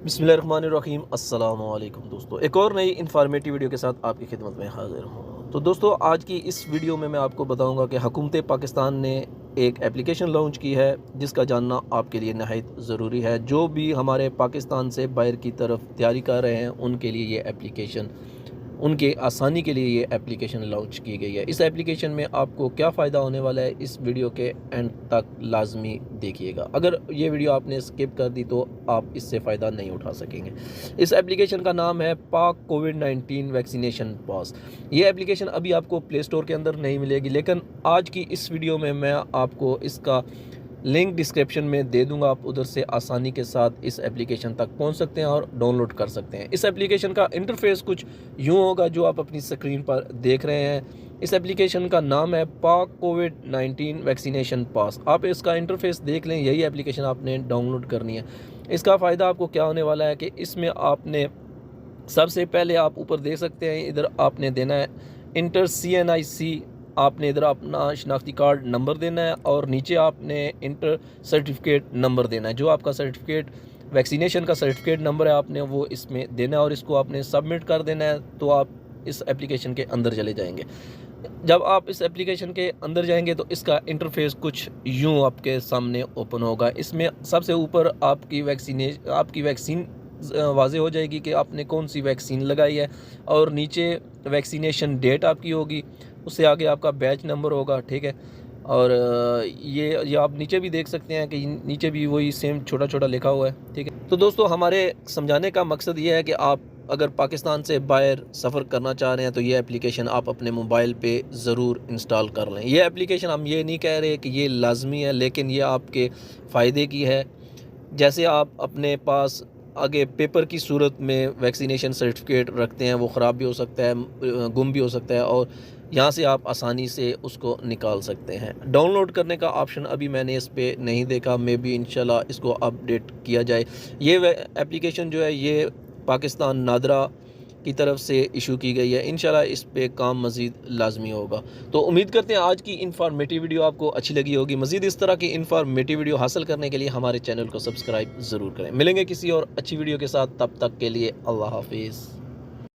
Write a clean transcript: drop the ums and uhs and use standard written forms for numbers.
बिस्मिल्लाहिर्रहमानिर्रहीम। अस्सलामु अलैकुम दोस्तों, एक और नई इन्फॉर्मेटिव वीडियो के साथ आपकी खिदमत में हाज़िर हूँ। तो दोस्तों, आज की इस वीडियो में मैं आपको बताऊंगा कि हुकूमत पाकिस्तान ने एक एप्लीकेशन लॉन्च की है जिसका जानना आपके लिए नहायत ज़रूरी है। जो भी हमारे पाकिस्तान से बाहर की तरफ तैयारी कर रहे हैं उनके लिए ये एप्लीकेशन, उनके आसानी के लिए ये एप्लीकेशन लॉन्च की गई है। इस एप्लीकेशन में आपको क्या फ़ायदा होने वाला है, इस वीडियो के एंड तक लाजमी देखिएगा। अगर ये वीडियो आपने स्किप कर दी तो आप इससे फ़ायदा नहीं उठा सकेंगे। इस एप्लीकेशन का नाम है पाक कोविड-19 वैक्सीनेशन पास। ये एप्लीकेशन अभी आपको प्ले स्टोर के अंदर नहीं मिलेगी, लेकिन आज की इस वीडियो में मैं आपको इसका लिंक डिस्क्रिप्शन में दे दूंगा। आप उधर से आसानी के साथ इस एप्लीकेशन तक पहुंच सकते हैं और डाउनलोड कर सकते हैं। इस एप्लीकेशन का इंटरफेस कुछ यूं होगा जो आप अपनी स्क्रीन पर देख रहे हैं। इस एप्लीकेशन का नाम है पाक कोविड-19 वैक्सीनेशन पास। आप इसका इंटरफेस देख लें, यही एप्लीकेशन आपने डाउनलोड करनी है। इसका फ़ायदा आपको क्या होने वाला है कि इसमें आपने सबसे पहले, आप ऊपर देख सकते हैं, इधर आपने देना है इंटर CNIC। आपने इधर अपना शनाख्ती कार्ड नंबर देना है और नीचे आपने इंटर सर्टिफिकेट नंबर देना है। जो आपका सर्टिफिकेट, वैक्सीनेशन का सर्टिफिकेट नंबर है, आपने वो इसमें देना है और इसको आपने सबमिट कर देना है। तो आप इस एप्लीकेशन के अंदर चले जाएंगे। जब आप इस एप्लीकेशन के अंदर जाएंगे तो इसका इंटरफेस कुछ यूँ आपके सामने ओपन होगा। इसमें सबसे ऊपर आपकी वैक्सीन वाज़े हो जाएगी कि आपने कौन सी वैक्सीन लगाई है, और नीचे वैक्सीनेशन डेट आपकी होगी। उससे आगे आपका बैच नंबर होगा, ठीक है। और ये आप नीचे भी देख सकते हैं कि नीचे भी वही सेम छोटा छोटा लिखा हुआ है, ठीक है। तो दोस्तों, हमारे समझाने का मकसद ये है कि आप अगर पाकिस्तान से बाहर सफ़र करना चाह रहे हैं तो ये एप्लीकेशन आप अपने मोबाइल पे ज़रूर इंस्टॉल कर लें। ये एप्लीकेशन, हम ये नहीं कह रहे कि ये लाजमी है, लेकिन ये आपके फ़ायदे की है। जैसे आप अपने पास आगे पेपर की सूरत में वैक्सीनेशन सर्टिफिकेट रखते हैं, वो ख़राब भी हो सकता है, गुम भी हो सकता है, और यहाँ से आप आसानी से उसको निकाल सकते हैं। डाउनलोड करने का ऑप्शन अभी मैंने इस पर नहीं देखा, मे बी इंशाल्लाह इसको अपडेट किया जाए। ये एप्लीकेशन जो है ये पाकिस्तान नादरा की तरफ से इशू की गई है। इंशाल्लाह इस पे काम मज़ीद लाजमी होगा। तो उम्मीद करते हैं आज की इन्फॉर्मेटिव वीडियो आपको अच्छी लगी होगी। मज़ीद इस तरह की इन्फॉर्मेटिव वीडियो हासिल करने के लिए हमारे चैनल को सब्सक्राइब ज़रूर करें। मिलेंगे किसी और अच्छी वीडियो के साथ, तब तक के लिए अल्लाह हाफिज़।